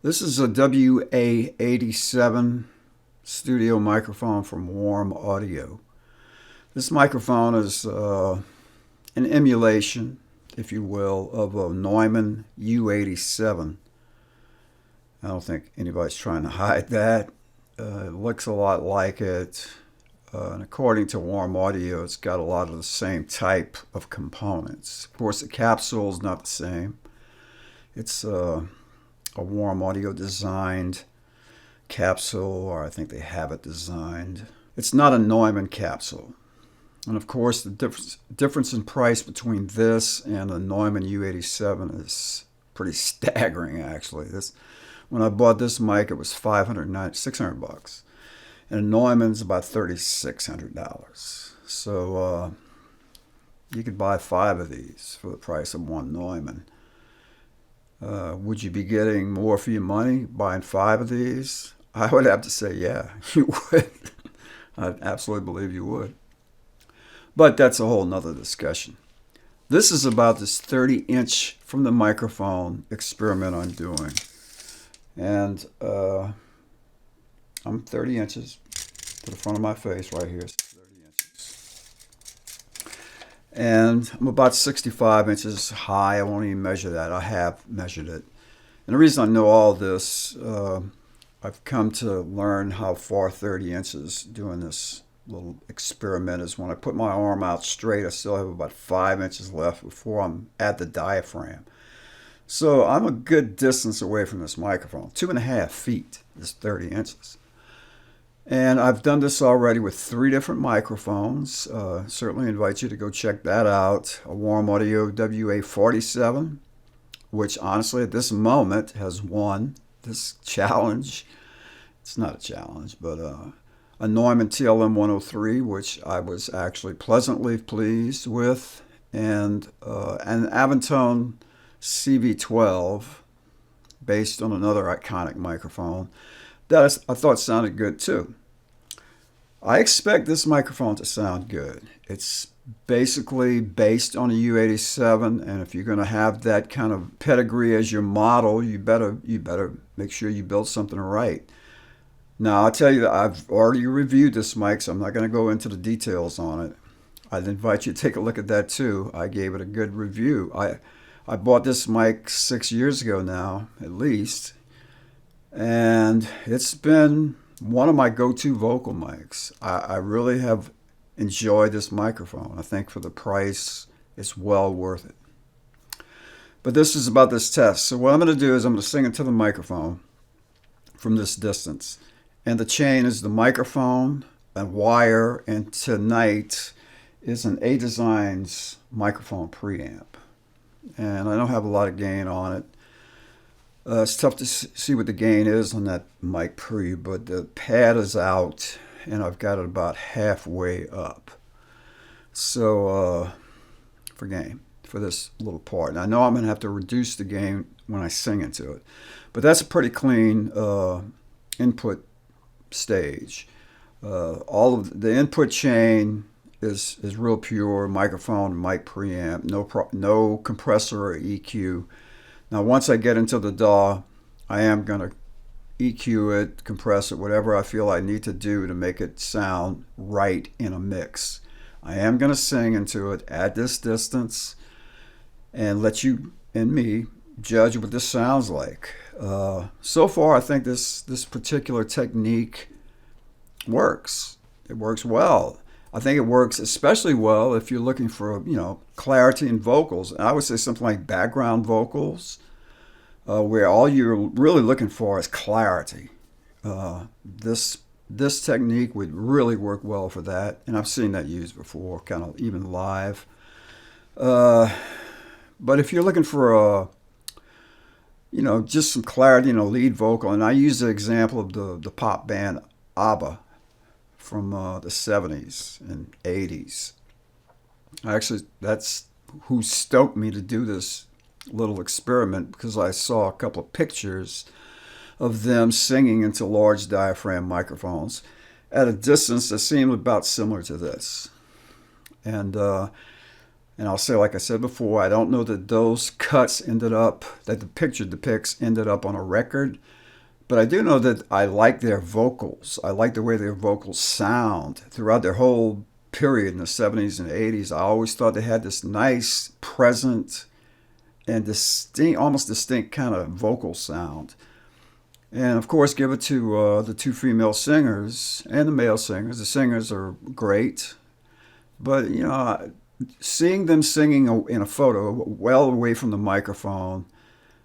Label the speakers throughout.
Speaker 1: This is a WA87 studio microphone from Warm Audio. This microphone is an emulation, if you will, of a Neumann U87. I don't think anybody's trying to hide that. It looks a lot like it. And according to Warm Audio, it's got a lot of the same type of components. Of course, the capsule is not the same. It's a Warm Audio designed capsule, or I think they have it designed. It's not a Neumann capsule. And of course, the difference in price between this and a Neumann U87 is pretty staggering, actually. When I bought this mic, it was $600. And a Neumann's about $3,600. So you could buy 5 of these for the price of one Neumann. Would you be getting more for your money buying 5 of these? I would have to say, yeah, you would. I absolutely believe you would. But that's a whole nother discussion. This is about this 30-inch from the microphone experiment I'm doing. And I'm 30 inches to the front of my face right here. 30 inches. And I'm about 65 inches high. I won't even measure that. I have measured it. And the reason I know all this, I've come to learn how far 30 inches doing this little experiment is. When I put my arm out straight, I still have about 5 inches left before I'm at the diaphragm. So I'm a good distance away from this microphone. 2.5 feet is 30 inches. And I've done this already with 3 different microphones. Certainly invite you to go check that out. A Warm Audio WA87, which honestly at this moment has won this challenge. It's not a challenge, but a Neumann TLM 103, which I was actually pleasantly pleased with, and an Aventone CV12 based on another iconic microphone that I thought sounded good too. I expect this microphone to sound good. It's basically based on a U87, and if you're going to have that kind of pedigree as your model, you better make sure you build something right. Now, I'll tell you that I've already reviewed this mic, so I'm not going to go into the details on it. I'd invite you to take a look at that too. I gave it a good review. I bought this mic 6 years ago now, at least, and it's been one of my go-to vocal mics. I really have enjoyed this microphone. I think for the price, it's well worth it. But this is about this test. So what I'm going to do is I'm going to sing into the microphone from this distance. And the chain is the microphone, a wire, and tonight is an A Designs microphone preamp. And I don't have a lot of gain on it. It's tough to see what the gain is on that mic pre, but the pad is out and I've got it about halfway up. So for gain, for this little part. And I know I'm going to have to reduce the gain when I sing into it. But that's a pretty clean input stage. All of the input chain is real pure, microphone, mic preamp, no compressor or EQ. Now once I get into the DAW, I am going to EQ it, compress it, whatever I feel I need to do to make it sound right in a mix. I am going to sing into it at this distance and let you and me judge what this sounds like. So far, I think this particular technique works. It works well. I think it works especially well if you're looking for, clarity in vocals. And I would say something like background vocals, where all you're really looking for is clarity. This technique would really work well for that, and I've seen that used before, kind of even live. But if you're looking for just some clarity in a lead vocal, and I use the example of the pop band ABBA from the 70s and 80s. Actually, that's who stoked me to do this little experiment, because I saw a couple of pictures of them singing into large diaphragm microphones at a distance that seemed about similar to this. And And I'll say, like I said before, I don't know that those cuts ended up, that the picture depicts, ended up on a record. But I do know that I like their vocals. I like the way their vocals sound. Throughout their whole period in the 70s and 80s, I always thought they had this nice, present, and distinct, almost distinct kind of vocal sound. And of course, give it to the two female singers and the male singers. The singers are great. But, you know, seeing them singing in a photo well away from the microphone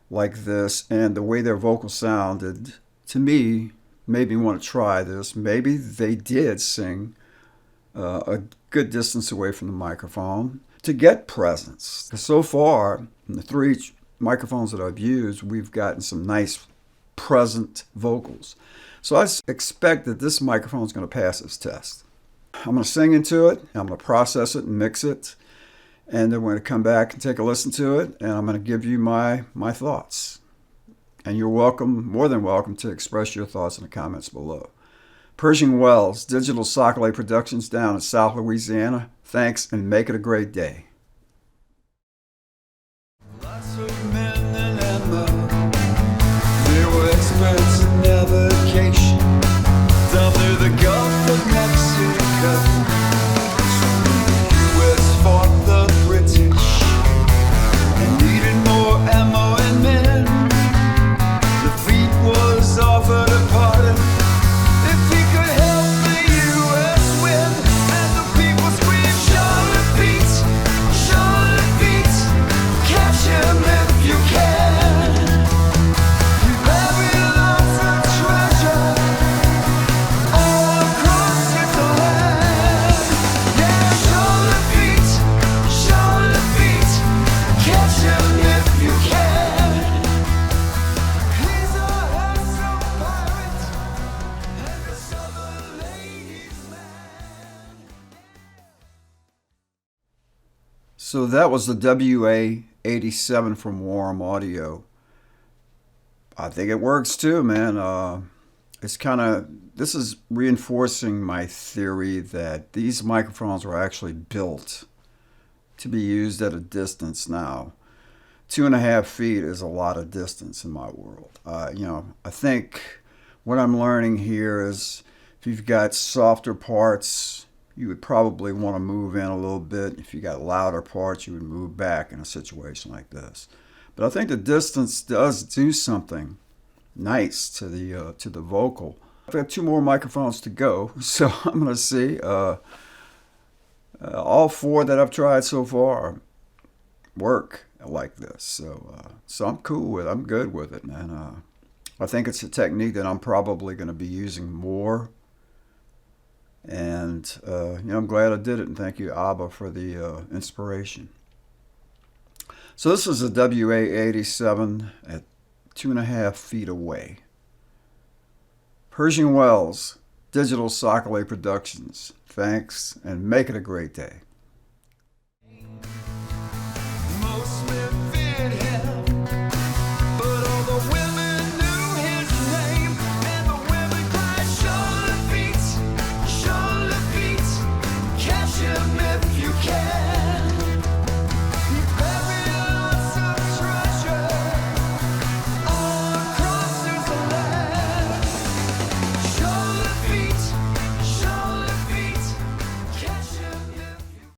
Speaker 1: like this, and the way their vocals sounded, to me, made me want to try this. Maybe they did sing a good distance away from the microphone to get presence. So far, in the 3 microphones that I've used, we've gotten some nice present vocals. So I expect that this microphone is going to pass this test. I'm going to sing into it, I'm going to process it and mix it, and then we're going to come back and take a listen to it, and I'm going to give you my thoughts. And you're welcome, more than welcome, to express your thoughts in the comments below. Pershing Wells, Digital Sacalait Productions down in South Louisiana. Thanks, and make it a great day. Lots of men in Emma, they were experts in navigation down near the Gulf of Mexico. US fought the British and needed more ammo and men. The fleet was offered a pardon if he could help the US win. And the people screamed, Charlotte beat, catch him if you can. You buried lots of treasure all across the land. Yeah, Charlotte beat, catch him if you can. He's a handsome pirate and a southern ladies' man. So that was the WA87 from Warm Audio. I think it works too, man. It's kind of, this is reinforcing my theory that these microphones were actually built to be used at a distance now. 2.5 feet is a lot of distance in my world. You know, I think what I'm learning here is if you've got softer parts, you would probably want to move in a little bit. If you got louder parts, you would move back in a situation like this. But I think the distance does do something nice to the vocal. I've got 2 more microphones to go, so I'm going to see. All 4 that I've tried so far work like this, so I'm cool with it. I'm good with it, man. I think it's a technique that I'm probably going to be using more. And, you know, I'm glad I did it, and thank you, Abba, for the inspiration. So this is a WA87 at 2.5 feet away. Pershing Wells, Digital Sacalait Productions. Thanks, and make it a great day.